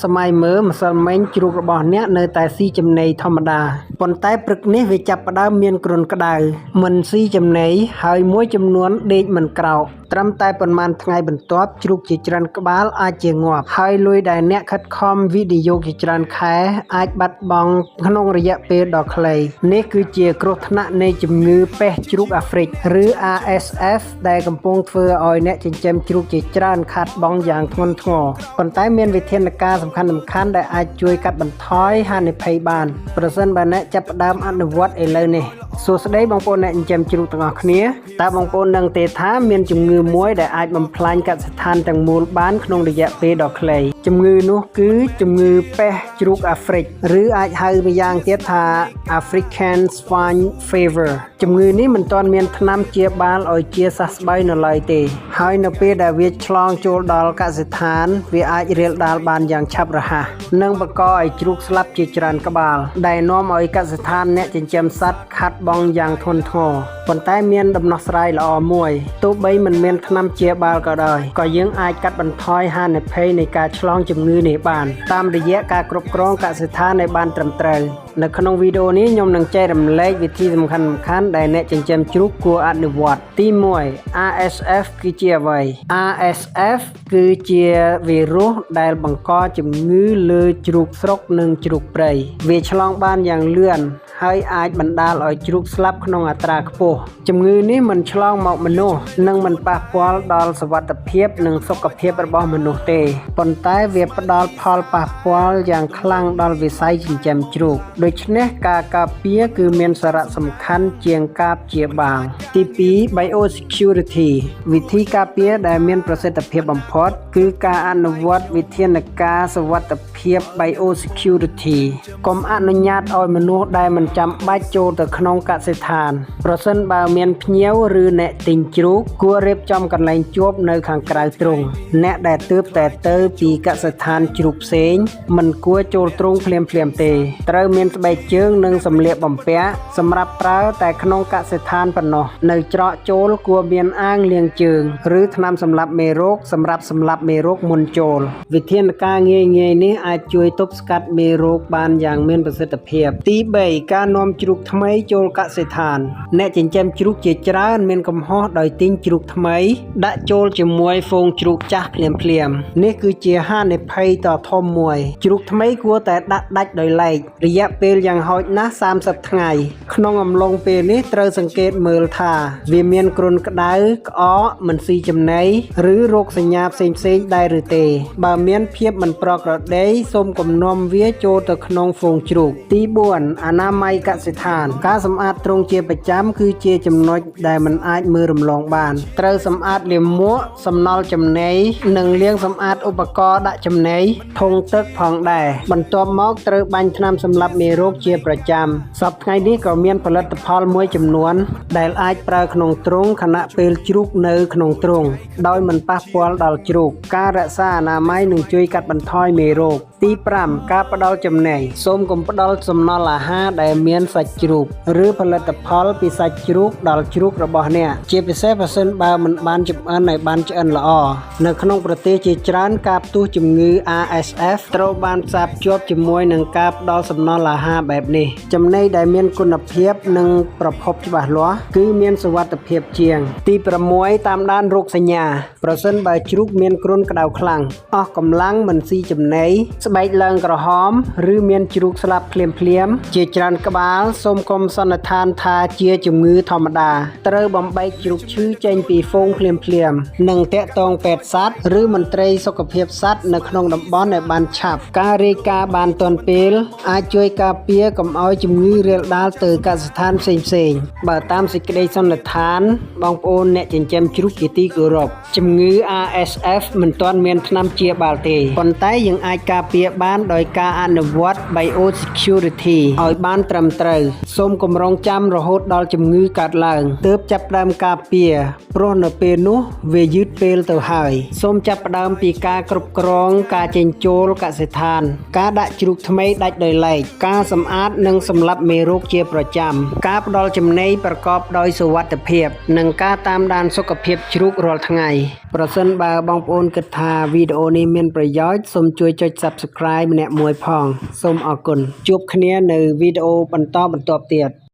សម័យមើលម្សិលមិញជ្រូករបស់អ្នកនៅតែស៊ីចំណីធម្មតាប៉ុន្តែព្រឹកនេះវាចាប់ផ្ដើមមានគ្រុនក្តៅមិនស៊ីចំណីហើយមួយចំនួនដេកមិនក្រោកត្រឹមតែប៉ុន្មានថ្ងៃបន្ទាប់ជ្រូកជាច្រើនក្បាលអាចជាងាប់ហើយលុយដែលអ្នកខិតខំវិនិយោគជាច្រើនខែអាចបាត់បង់ក្នុងរយៈពេលដ៏ខ្លីនេះគឺជាគ្រោះថ្នាក់នៃជំងឺពេសជ្រូកអាហ្វ្រិកឬ RSF ដែលកំពុងធ្វើឲ្យអ្នកចិញ្ចឹមជ្រូកជាច្រើនខាតបង់យ៉ាងធ្ងន់ធ្ងរប៉ុន្តែមានវិធានការសំខាន់ៗដែលអាចជួយកាត់បន្ថយហានិភ័យបានប្រសិនបើអ្នកចាប់ផ្ដើមអនុវត្តឥឡូវនេះសួស្តីបងប្អូនអ្នកចិញ្ចឹមជ្រូកទាំងអស់គ្នាតើបងប្អូននឹងទេថាមានជំងឺមួយដែលអាចបំផ្លាញកសិដ្ឋានទាំងមូលបានក្នុងរយៈពេលដ៏ខ្លីជំងឺនោះគឺជំងឺពេសជ្រូកអាហ្វ្រិកឬអាចហៅម្យ៉ាងទៀតថា African Swine Fever ជំងឺនេះមិនទាន់មានថ្នាំព្យាបាលឲ្យជាសះស្បើយនៅឡើយទេហើយនៅពេលដែលវាឆ្លងចូលដល់កសិដ្ឋានវាអាចរាលដាលបានយ៉ាងឆាប់រហ័សនិងបង្កឲ្យជ្រូកស្លាប់ជាច្រើនក្បាលដែលនាំឲ្យកសិដ្ឋានអ្នកចិញ្ចឹមសត្វខាត់បង់យ៉ាងធ្ងន់ធ្ងរប៉ុន្តែមានដំណោះស្រាយល្អមួយទោះបីមិនមានថ្នាំព្យាបាលក៏ដោយក៏យើងអាចកាត់បន្ថយហានិភ័យនៃការឆ្លងជំងឺនេះបានតាមរយៈការគ្រប់គ្រងកសិដ្ឋានឲ្យបានត្រឹមត្រូវនៅក្នុងវីដេអូនេះខ្ញុំនឹងចែករំលែកវិធីសំខាន់ៗដែលអ្នកចិញ្ចឹមជ្រូកគួរអនុវត្តទី1 RSF គឺជាអ្វី RSF គឺជាវីរុសដែលបង្កជំងឺលើជ្រូកស្រុកនិងជ្រូកព្រៃវាឆ្លងបានយ៉ាងលឿនហើយអាចបណ្ដាលឲ្យជ្រូកស្លាប់ក្នុងអត្រាខ្ពស់ជំងឺនេះមិនឆ្លងមកមនុស្សនិងមិនប៉ះពាល់ដល់សុវត្ថិភាពនិងសុខភាពរបស់មនុស្សទេប៉ុន្តែវាផ្ដល់ផលប៉ះពាល់យ៉ាងខ្លាំងដល់វិស័យចិញ្ចឹមជ្រូកដូច្នេះការការពារគឺមានសារៈសំខាន់ជាងការព្យាបាលទី2 Biosecurity វិធីការពារដែលមានប្រសិទ្ធភាពបំផុតគឺការអនុវត្តវិធានការសុវត្ថិភាព Biosecurity កុំអនុញ្ញាតឲ្យមនុស្សដែលមិនចាំបាច់ចូលទៅក្នុងកសិដ្ឋានប្រសិនបើមានភ្ញៀវឬអ្នកទិញជ្រូកគួររៀបចំកន្លែងជួបនៅខាងក្រៅទ្រុងអ្នកដែលទើបតែទៅពីកសិដ្ឋានជ្រូកផ្សេងមិនគួរចូលទ្រុងភ្លាមៗទេត្រូវមានស្បែកជើងនិងសម្លៀកបំពាក់សម្រាប់ប្រើតែក្នុងកសិដ្ឋានប៉ុណ្ណោះនៅច្រកចូលគួរមានអាងលាងជើងឬថ្នាំសម្លាប់មេរោគសម្រាប់សម្លាប់មេរោគមុនចូលវិធានការងាយៗនេះអាចជួយទប់ស្កាត់មេរោគបានយ៉ាងមានប្រសិទ្ធភាពទី3ការនាំជ្រូកថ្មីចូលកសិដ្ឋានអ្នកចិញ្ចឹមជ្រូកជាច្រើនមានកំហុសដោយទិញជ្រូកថ្មីដាក់ចូលជាមួយហ្វូងជ្រូកចាស់ភ្លាមៗនេះគឺជាហានិភ័យដ៏ធំមួយជ្រូកថ្មីគួរតែដាក់ដាច់ដោយឡែករយៈពេលយ៉ាងហោចណាស់30ថ្ងៃក្នុងអំឡុងពេលនេះត្រូវសង្កេតមើលថាវាមានគ្រុនក្តៅក្អកមិនស៊ីចំណីឬរោគសញ្ញាផ្សេងៗដែរឬទេបើមានភាពមិនប្រក្រតីសូមកុំនាំវាចូលទៅក្នុងហ្វូងជ្រូកទី4អនាម័យកសិដ្ឋានការសម្អាតទ្រុងជាប្រចាំគឺជាចំណុចដែលមិនអាចមើលរំលងបានត្រូវសម្អាតលាមកសំណល់ចំណីនិងលាងសម្អាតឧបករណ៍ដាក់ចំណីធុងទឹកផងដែរបន្ទាប់មកត្រូវបាញ់ថ្នាំសម្លាប់មេរោគជាប្រចាំសប្តាហ៍ថ្ងៃនេះក៏មានផលិតផលមួយចំនួនដែលអាចប្រើក្នុងទ្រុងខណៈពេលជ្រូកនៅក្នុងទ្រុងដោយមិនប៉ះពាល់ដល់ជ្រូកការរក្សាអនាម័យនឹងជួយកាត់បន្ថយមេរោគទី5ការផ្ដល់ចំណីសូមកុំផ្ដល់សំណល់អាហារដែលមានសាច់ជ្រូកឬផលិតផលពីសាច់ជ្រូកដល់ជ្រូករបស់អ្នកជាពិសេសប្រសិនបើមិនបានចម្អិនឲ្យបានឆ្អិនល្អនៅក្នុងប្រទេសជាច្រើនការផ្ទុះជំងឺ RSF ត្រូវបានផ្សារភ្ជាប់ជាមួយនឹងការផ្ដល់សំណល់អាហារបែបនេះចំណីដែលមានគុណភាពនិងប្រភពច្បាស់លាស់គឺមានសុវត្ថិភាពជាងទី6តាមដានរោគសញ្ញាប្រសិនបើជ្រូកមានគ្រុនក្តៅខ្លាំងអស់កម្លាំងមិនស៊ីចំណីស្បែកឡើងក្រហមឬមានជ្រូកស្លាប់ភ្លាមៗជាច្រើនក្បាលសូមកុំសន្និដ្ឋានថាជាជំងឺធម្មតាត្រូវបំបែកជ្រូកឈឺចេញពីហ្វូងភ្លាមៗនិងតាក់ទងពេទ្យសត្វឬមន្ត្រីសុខភាពសត្វនៅក្នុងតំបន់ឲ្យបានឆាប់ការរាយការណ៍បានទាន់ពេលអាចជួយការពារកុំឲ្យជំងឺរាលដាលទៅកសិដ្ឋានផ្សេងៗបើតាមសេចក្តីសន្និដ្ឋានបងប្អូនអ្នកចិញ្ចឹមជ្រូកជាទីគោរពជំងឺ RSF មិនទាន់មានថ្នាំព្យាបាលទេប៉ុន្តែយើងអាចការពារបានដោយការអនុវត្ត Biosecurity ឲ្យបានត្រឹមត្រូវសូមកុំរងចាំរហូតដល់ជំងឺកើតឡើងទើបចាប់ផ្ដើមការពារព្រោះនៅពេលនោះវាយឺតពេលទៅហើយសូមចាប់ផ្ដើមពីការគ្រប់គ្រងការចេញចូលកសិដ្ឋានការដាក់ជ្រូកថ្មីដាច់ដោយឡែកការសម្អាតនិងសម្លាប់មេរោគជាប្រចាំការផ្ដល់ចំណីប្រកបដោយសុវត្ថិភាពនិងការតាមដានសុខភាពជ្រូករាល់ថ្ងៃ ប្រសិនបើបងប្អូនគិតថាវីដេអូនេះមានប្រយោជន៍សូមជួយចុច Subscribe ម្នាក់មួយផងសូមអរគុណជួបគ្នានៅវីដេអូបន្តបន្ទាប់ទៀត